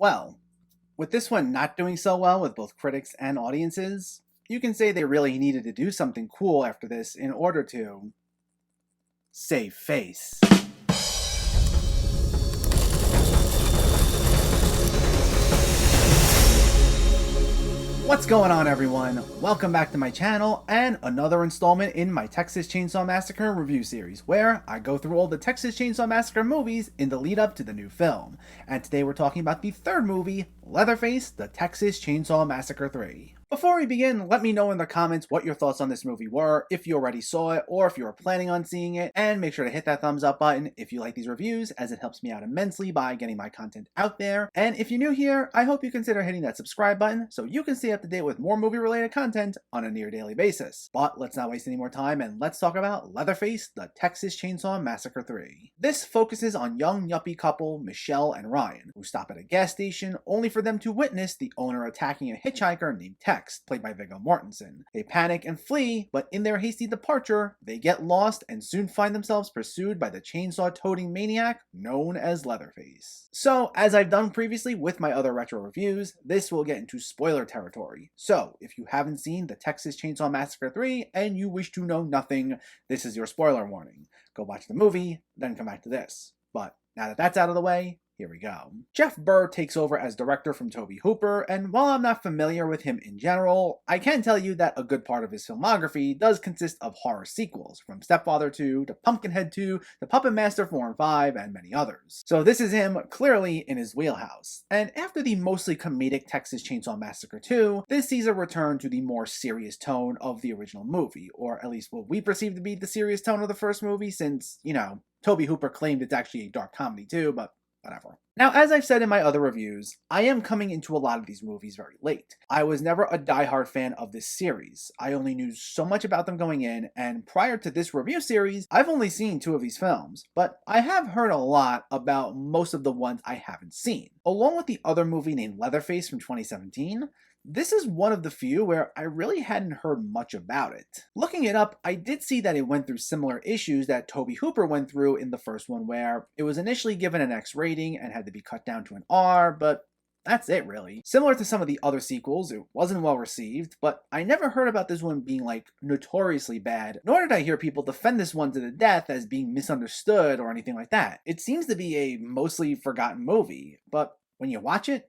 Well, with this one not doing so well with both critics and audiences, you can say they really needed to do something cool after this in order to save face. What's going on, everyone? Welcome back to my channel and another installment in my Texas Chainsaw Massacre review series, where I go through all the Texas Chainsaw Massacre movies in the lead up to the new film. And today we're talking about the third movie, Leatherface, the Texas Chainsaw Massacre III. Before we begin, let me know in the comments what your thoughts on this movie were, if you already saw it, or if you were planning on seeing it, and make sure to hit that thumbs up button if you like these reviews, as it helps me out immensely by getting my content out there. And if you're new here, I hope you consider hitting that subscribe button so you can stay up to date with more movie-related content on a near-daily basis. But let's not waste any more time, and let's talk about Leatherface, the Texas Chainsaw Massacre III. This focuses on young yuppie couple Michelle and Ryan, who stop at a gas station only for them to witness the owner attacking a hitchhiker named Tex, played by Viggo Mortensen. They panic and flee, but in their hasty departure, they get lost and soon find themselves pursued by the chainsaw-toting maniac known as Leatherface. So, as I've done previously with my other retro reviews, this will get into spoiler territory. So, if you haven't seen the Texas Chainsaw Massacre 3 and you wish to know nothing, this is your spoiler warning. Go watch the movie, then come back to this. But now that that's out of the way, here we go. Jeff Burr takes over as director from Tobe Hooper, and while I'm not familiar with him in general, I can tell you that a good part of his filmography does consist of horror sequels, from Stepfather 2 to Pumpkinhead 2 to Puppet Master 4 and 5, and many others. So this is him clearly in his wheelhouse. And after the mostly comedic Texas Chainsaw Massacre 2, this sees a return to the more serious tone of the original movie, or at least what we perceive to be the serious tone of the first movie, since, you know, Tobe Hooper claimed it's actually a dark comedy too, but whatever. Now, as I've said in my other reviews, I am coming into a lot of these movies very late. I was never a diehard fan of this series. I only knew so much about them going in, and prior to this review series, I've only seen 2 of these films, but I have heard a lot about most of the ones I haven't seen. Along with the other movie named Leatherface from 2017, this is one of the few where I really hadn't heard much about it. Looking it up, I did see that it went through similar issues that Tobe Hooper went through in the first one, where it was initially given an X rating and had to be cut down to an R, but that's it really. Similar to some of the other sequels, it wasn't well received, but I never heard about this one being like notoriously bad, nor did I hear people defend this one to the death as being misunderstood or anything like that. It seems to be a mostly forgotten movie, but when you watch it,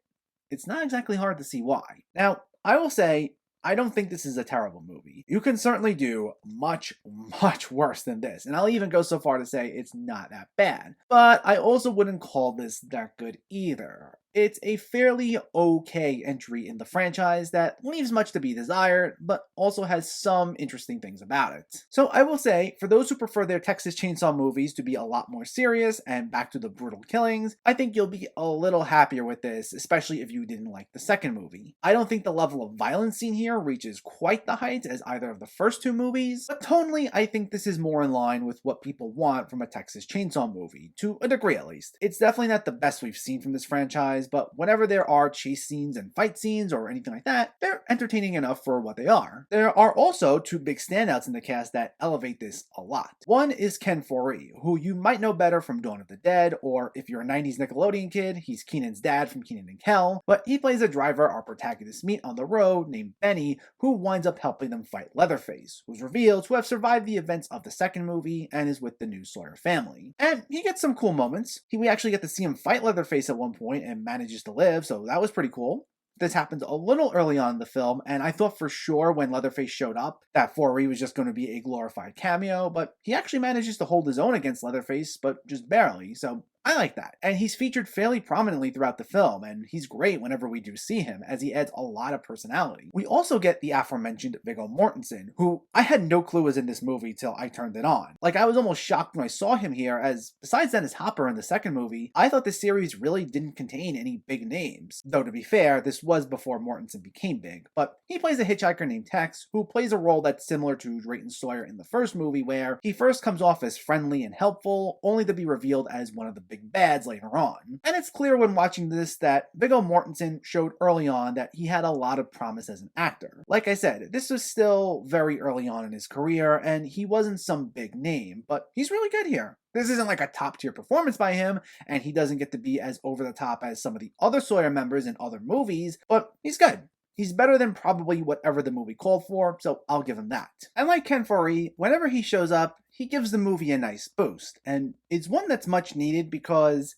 it's not exactly hard to see why. Now, I will say, I don't think this is a terrible movie. You can certainly do much, much worse than this, and I'll even go so far to say it's not that bad. But I also wouldn't call this that good either. It's a fairly okay entry in the franchise that leaves much to be desired, but also has some interesting things about it. So I will say, for those who prefer their Texas Chainsaw movies to be a lot more serious and back to the brutal killings, I think you'll be a little happier with this, especially if you didn't like the second movie. I don't think the level of violence seen here reaches quite the heights as either of the first 2 movies, but tonally I think this is more in line with what people want from a Texas Chainsaw movie, to a degree at least. It's definitely not the best we've seen from this franchise, but whenever there are chase scenes and fight scenes or anything like that, they're entertaining enough for what they are. There are also 2 big standouts in the cast that elevate this a lot. One is Ken Foree, who you might know better from Dawn of the Dead, or if you're a 90s Nickelodeon kid, he's Keenan's dad from Keenan and Kel, but he plays a driver our protagonists meet on the road named Benny, who winds up helping them fight Leatherface, who's revealed to have survived the events of the second movie and is with the new Sawyer family. And he gets some cool moments. We actually get to see him fight Leatherface at one point and manages to live, so that was pretty cool. This happens a little early on in the film, and I thought for sure when Leatherface showed up that Foree was just going to be a glorified cameo, but he actually manages to hold his own against Leatherface, but just barely, so I like that. And he's featured fairly prominently throughout the film, and he's great whenever we do see him, as he adds a lot of personality. We also get the aforementioned Viggo Mortensen, who I had no clue was in this movie till I turned it on. Like, I was almost shocked when I saw him here, as besides Dennis Hopper in the second movie, I thought this series really didn't contain any big names. Though to be fair, this was before Mortensen became big, but he plays a hitchhiker named Tex, who plays a role that's similar to Drayton Sawyer in the first movie, where he first comes off as friendly and helpful, only to be revealed as one of the big bads later on. And it's clear when watching this that Viggo Mortensen showed early on that he had a lot of promise as an actor. Like I said, this was still very early on in his career, and he wasn't some big name, but he's really good here. This isn't like a top tier performance by him, and he doesn't get to be as over the top as some of the other Sawyer members in other movies, but he's good. He's better than probably whatever the movie called for, so I'll give him that. And like Ken Foree, whenever he shows up, he gives the movie a nice boost, and it's one that's much needed because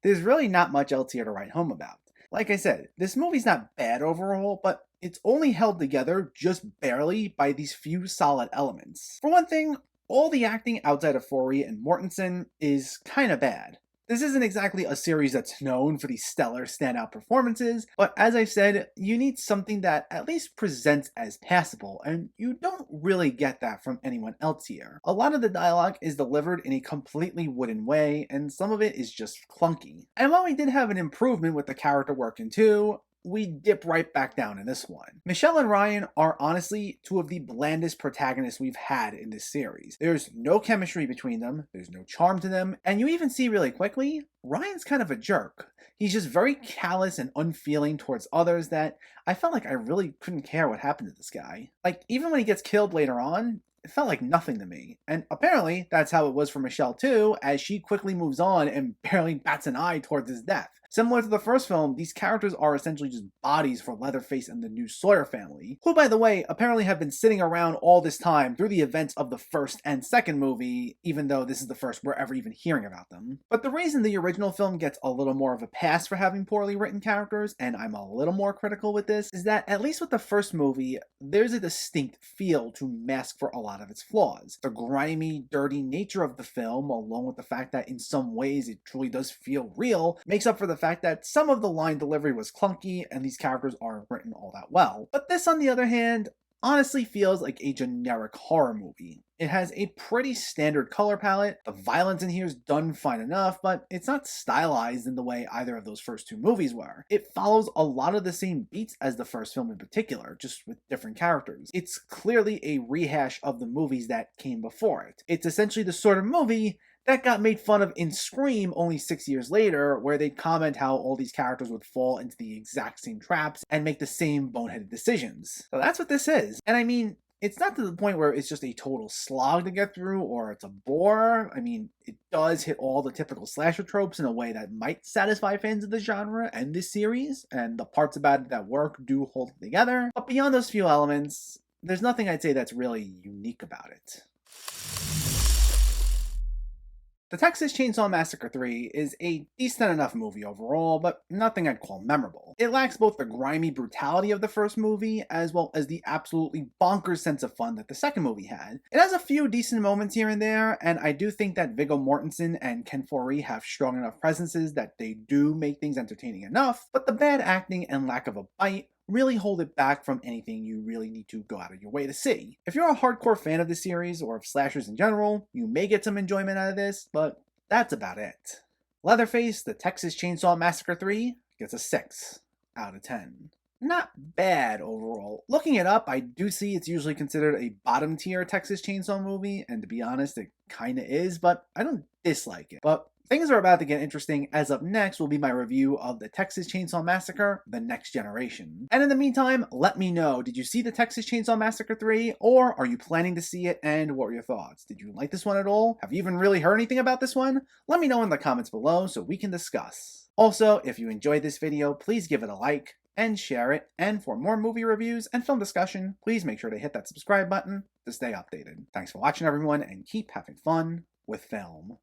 there's really not much else here to write home about. Like I said, this movie's not bad overall, but it's only held together just barely by these few solid elements. For one thing, all the acting outside of Foree and Mortensen is kinda bad. This isn't exactly a series that's known for these stellar standout performances, but as I said, you need something that at least presents as passable, and you don't really get that from anyone else here. A lot of the dialogue is delivered in a completely wooden way, and some of it is just clunky. And while we did have an improvement with the character work in 2, we dip right back down in this one. Michelle and Ryan are honestly two of the blandest protagonists we've had in this series. There's no chemistry between them, there's no charm to them, and you even see really quickly, Ryan's kind of a jerk. He's just very callous and unfeeling towards others that I felt like I really couldn't care what happened to this guy. Like, even when he gets killed later on, it felt like nothing to me. And apparently, that's how it was for Michelle too, as she quickly moves on and barely bats an eye towards his death. Similar to the first film, these characters are essentially just bodies for Leatherface and the new Sawyer family, who, by the way, apparently have been sitting around all this time through the events of the first and second movie, even though this is the first we're ever even hearing about them. But the reason the original film gets a little more of a pass for having poorly written characters, and I'm a little more critical with this, is that at least with the first movie, there's a distinct feel to mask for a lot of its flaws. The grimy, dirty nature of the film, along with the fact that in some ways it truly does feel real, makes up for the fact that some of the line delivery was clunky and these characters aren't written all that well. But this, on the other hand, honestly feels like a generic horror movie. It has a pretty standard color palette, the violence in here is done fine enough, but it's not stylized in the way either of those first two movies were. It follows a lot of the same beats as the first film in particular, just with different characters. It's clearly a rehash of the movies that came before it. It's essentially the sort of movie that got made fun of in Scream only 6 years later, where they'd comment how all these characters would fall into the exact same traps and make the same boneheaded decisions. So that's what this is. And I mean, it's not to the point where it's just a total slog to get through or it's a bore. I mean, it does hit all the typical slasher tropes in a way that might satisfy fans of the genre and this series, and the parts about it that work do hold it together. But beyond those few elements, there's nothing I'd say that's really unique about it. The Texas Chainsaw Massacre III is a decent enough movie overall, but nothing I'd call memorable. It lacks both the grimy brutality of the first movie, as well as the absolutely bonkers sense of fun that the second movie had. It has a few decent moments here and there, and I do think that Viggo Mortensen and Ken Foree have strong enough presences that they do make things entertaining enough, but the bad acting and lack of a bite really hold it back from anything you really need to go out of your way to see. If you're a hardcore fan of the series or of slashers in general, you may get some enjoyment out of this, but that's about it. Leatherface, The Texas Chainsaw Massacre III gets a 6 out of 10. Not bad overall. Looking it up, I do see it's usually considered a bottom tier Texas Chainsaw movie, and to be honest, it kinda is, but I don't dislike it. But things are about to get interesting, as up next will be my review of the Texas Chainsaw Massacre: The Next Generation. And in the meantime, let me know, did you see the Texas Chainsaw Massacre 3, or are you planning to see it, and what were your thoughts? Did you like this one at all? Have you even really heard anything about this one? Let me know in the comments below so we can discuss. Also, if you enjoyed this video, please give it a like and share it, and for more movie reviews and film discussion, please make sure to hit that subscribe button to stay updated. Thanks for watching everyone, and keep having fun with film.